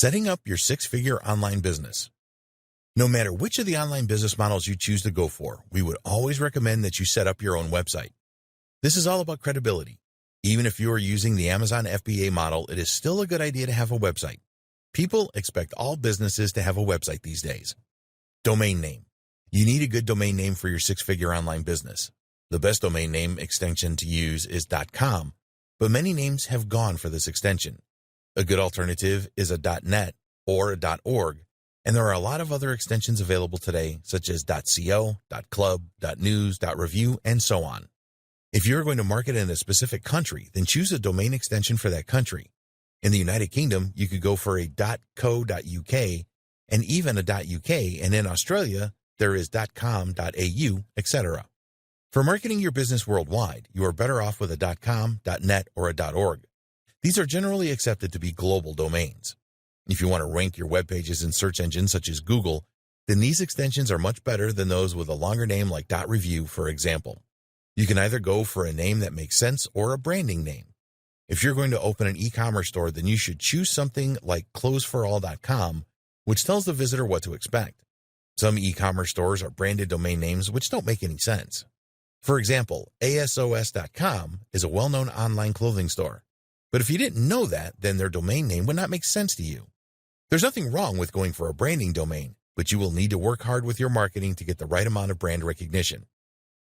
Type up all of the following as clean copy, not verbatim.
Setting up your six-figure online business. No matter which of the online business models you choose to go for, we would always recommend that you set up your own website. This is all about credibility. Even if you are using the Amazon FBA model, it is still a good idea to have a website. People expect all businesses to have a website these days. Domain name. You need a good domain name for your six-figure online business. The best domain name extension to use is .com, but many names have gone for this extension. A good alternative is a .net or a .org, and there are a lot of other extensions available today, such as .co, .club, .news, .review, and so on. If you're going to market in a specific country, then choose a domain extension for that country. In the United Kingdom, you could go for a .co.uk and even a .uk, and in Australia, there is .com, .au, etc. For marketing your business worldwide, you are better off with a .com, .net, or a .org. These are generally accepted to be global domains. If you want to rank your web pages in search engines such as Google, then these extensions are much better than those with a longer name like .review, for example. You can either go for a name that makes sense or a branding name. If you're going to open an e-commerce store, then you should choose something like closeforall.com, which tells the visitor what to expect. Some e-commerce stores are branded domain names which don't make any sense. For example, ASOS.com is a well-known online clothing store. But if you didn't know that, then their domain name would not make sense to you. There's nothing wrong with going for a branding domain, but you will need to work hard with your marketing to get the right amount of brand recognition.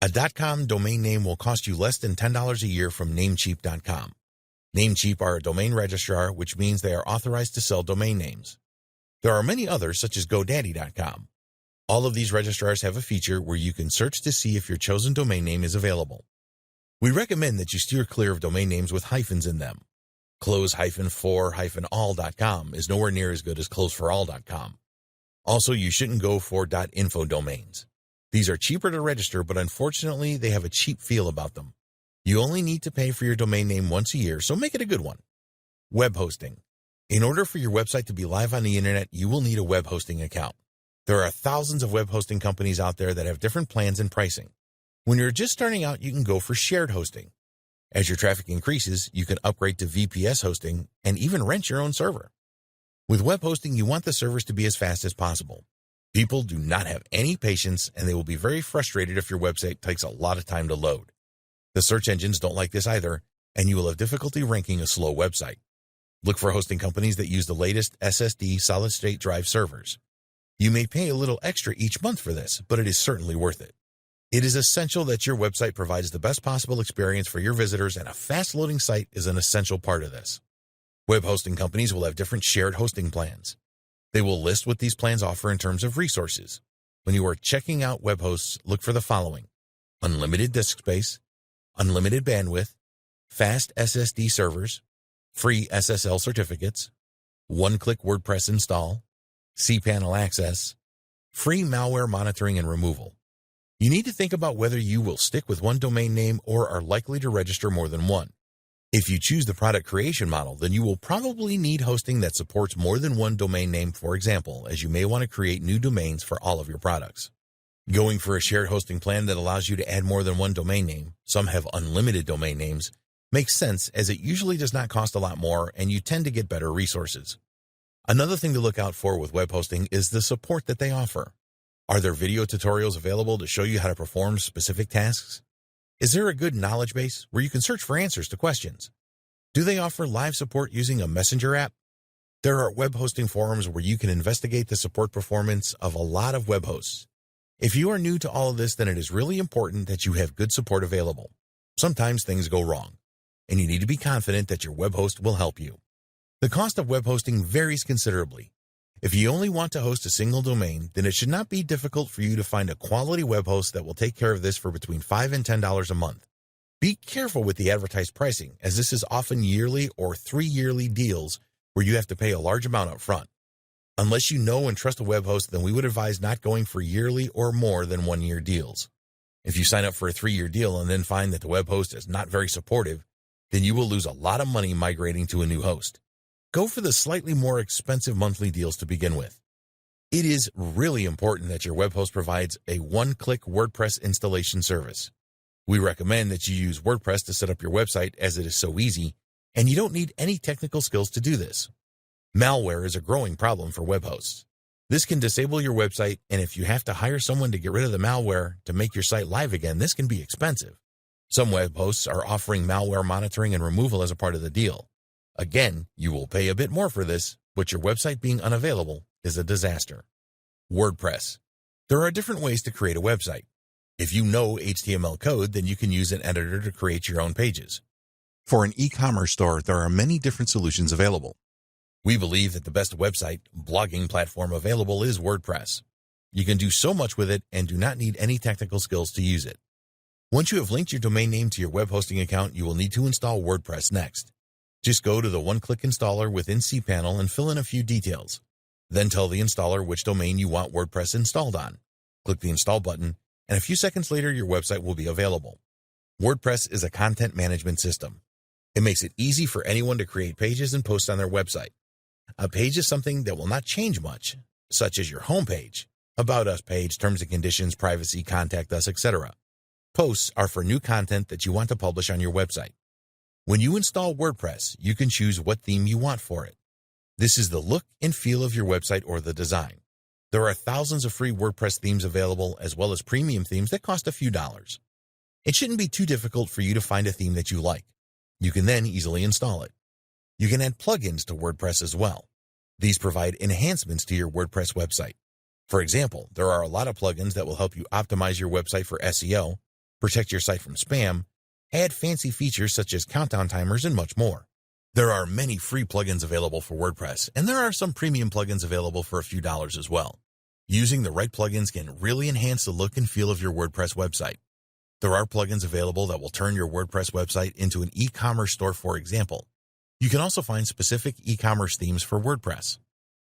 A .com domain name will cost you less than $10 a year from Namecheap.com. Namecheap are a domain registrar, which means they are authorized to sell domain names. There are many others, such as GoDaddy.com. All of these registrars have a feature where you can search to see if your chosen domain name is available. We recommend that you steer clear of domain names with hyphens in them. Close-for-all.com is nowhere near as good as closeforall.com. Also, you shouldn't go for .info domains. These are cheaper to register, but unfortunately, they have a cheap feel about them. You only need to pay for your domain name once a year, so make it a good one. Web hosting. In order for your website to be live on the internet, you will need a web hosting account. There are thousands of web hosting companies out there that have different plans and pricing. When you're just starting out, you can go for shared hosting. As your traffic increases, you can upgrade to VPS hosting and even rent your own server. With web hosting, you want the servers to be as fast as possible. People do not have any patience, and they will be very frustrated if your website takes a lot of time to load. The search engines don't like this either, and you will have difficulty ranking a slow website. Look for hosting companies that use the latest SSD solid-state drive servers. You may pay a little extra each month for this, but it is certainly worth it. It is essential that your website provides the best possible experience for your visitors, and a fast-loading site is an essential part of this. Web hosting companies will have different shared hosting plans. They will list what these plans offer in terms of resources. When you are checking out web hosts, look for the following: unlimited disk space, unlimited bandwidth, fast SSD servers, free SSL certificates, one-click WordPress install, cPanel access, free malware monitoring and removal. You need to think about whether you will stick with one domain name or are likely to register more than one. If you choose the product creation model, then you will probably need hosting that supports more than one domain name, for example, as you may want to create new domains for all of your products. Going for a shared hosting plan that allows you to add more than one domain name, some have unlimited domain names, makes sense as it usually does not cost a lot more and you tend to get better resources. Another thing to look out for with web hosting is the support that they offer. Are there video tutorials available to show you how to perform specific tasks? Is there a good knowledge base where you can search for answers to questions? Do they offer live support using a messenger app? There are web hosting forums where you can investigate the support performance of a lot of web hosts. If you are new to all of this, then it is really important that you have good support available. Sometimes things go wrong, and you need to be confident that your web host will help you. The cost of web hosting varies considerably. If you only want to host a single domain, then it should not be difficult for you to find a quality web host that will take care of this for between $5 and $10 a month. Be careful with the advertised pricing, as this is often yearly or 3-yearly deals where you have to pay a large amount up front. Unless you know and trust a web host, then we would advise not going for yearly or more than 1-year deals. If you sign up for a 3-year deal and then find that the web host is not very supportive, then you will lose a lot of money migrating to a new host. Go for the slightly more expensive monthly deals to begin with. It is really important that your web host provides a one-click WordPress installation service. We recommend that you use WordPress to set up your website as it is so easy, and you don't need any technical skills to do this. Malware is a growing problem for web hosts. This can disable your website, and if you have to hire someone to get rid of the malware to make your site live again, this can be expensive. Some web hosts are offering malware monitoring and removal as a part of the deal. Again, you will pay a bit more for this, but your website being unavailable is a disaster. WordPress. There are different ways to create a website. If you know HTML code, then you can use an editor to create your own pages. For an e-commerce store, there are many different solutions available. We believe that the best website blogging platform available is WordPress. You can do so much with it and do not need any technical skills to use it. Once you have linked your domain name to your web hosting account, you will need to install WordPress next. Just go to the one-click installer within cPanel and fill in a few details. Then tell the installer which domain you want WordPress installed on. Click the install button, and a few seconds later your website will be available. WordPress is a content management system. It makes it easy for anyone to create pages and post on their website. A page is something that will not change much, such as your homepage, About Us page, terms and conditions, privacy, contact us, etc. Posts are for new content that you want to publish on your website. When you install WordPress, you can choose what theme you want for it. This is the look and feel of your website or the design. There are thousands of free WordPress themes available, as well as premium themes that cost a few dollars. It shouldn't be too difficult for you to find a theme that you like. You can then easily install it. You can add plugins to WordPress as well. These provide enhancements to your WordPress website. For example, there are a lot of plugins that will help you optimize your website for SEO, protect your site from spam, add fancy features such as countdown timers, and much more. There are many free plugins available for WordPress, and there are some premium plugins available for a few dollars as well. Using the right plugins can really enhance the look and feel of your WordPress website. There are plugins available that will turn your WordPress website into an e-commerce store, for example. You can also find specific e-commerce themes for WordPress.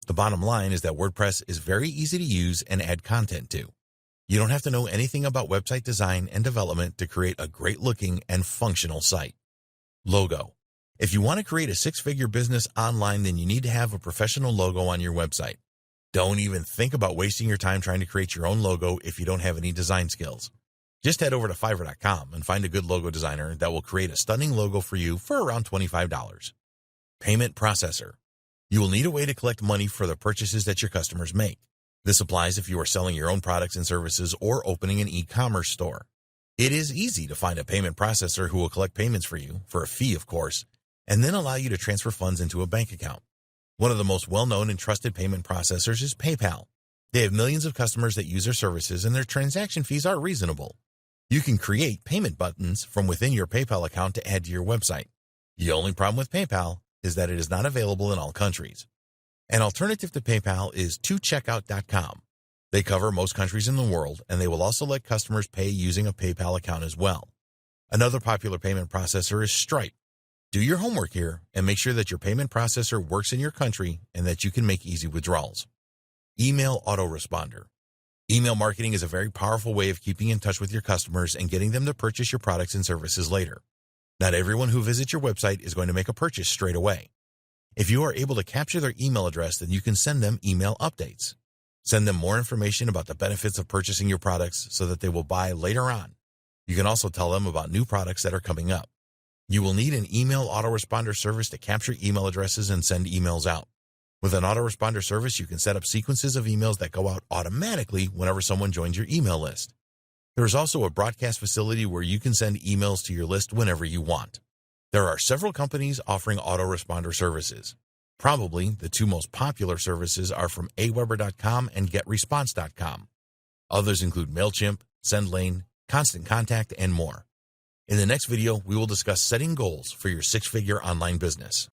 The bottom line is that WordPress is very easy to use and add content to. You don't have to know anything about website design and development to create a great-looking and functional site. Logo. If you want to create a six-figure business online, then you need to have a professional logo on your website. Don't even think about wasting your time trying to create your own logo if you don't have any design skills. Just head over to Fiverr.com and find a good logo designer that will create a stunning logo for you for around $25. Payment processor. You will need a way to collect money for the purchases that your customers make. This applies if you are selling your own products and services or opening an e-commerce store. It is easy to find a payment processor who will collect payments for you, for a fee of course, and then allow you to transfer funds into a bank account. One of the most well-known and trusted payment processors is PayPal. They have millions of customers that use their services, and their transaction fees are reasonable. You can create payment buttons from within your PayPal account to add to your website. The only problem with PayPal is that it is not available in all countries. An alternative to PayPal is 2Checkout.com. They cover most countries in the world, and they will also let customers pay using a PayPal account as well. Another popular payment processor is Stripe. Do your homework here and make sure that your payment processor works in your country and that you can make easy withdrawals. Email autoresponder. Email marketing is a very powerful way of keeping in touch with your customers and getting them to purchase your products and services later. Not everyone who visits your website is going to make a purchase straight away. If you are able to capture their email address, then you can send them email updates. Send them more information about the benefits of purchasing your products so that they will buy later on. You can also tell them about new products that are coming up. You will need an email autoresponder service to capture email addresses and send emails out. With an autoresponder service, you can set up sequences of emails that go out automatically whenever someone joins your email list. There is also a broadcast facility where you can send emails to your list whenever you want. There are several companies offering autoresponder services. Probably the two most popular services are from Aweber.com and GetResponse.com. Others include MailChimp, SendLane, Constant Contact, and more. In the next video, we will discuss setting goals for your six-figure online business.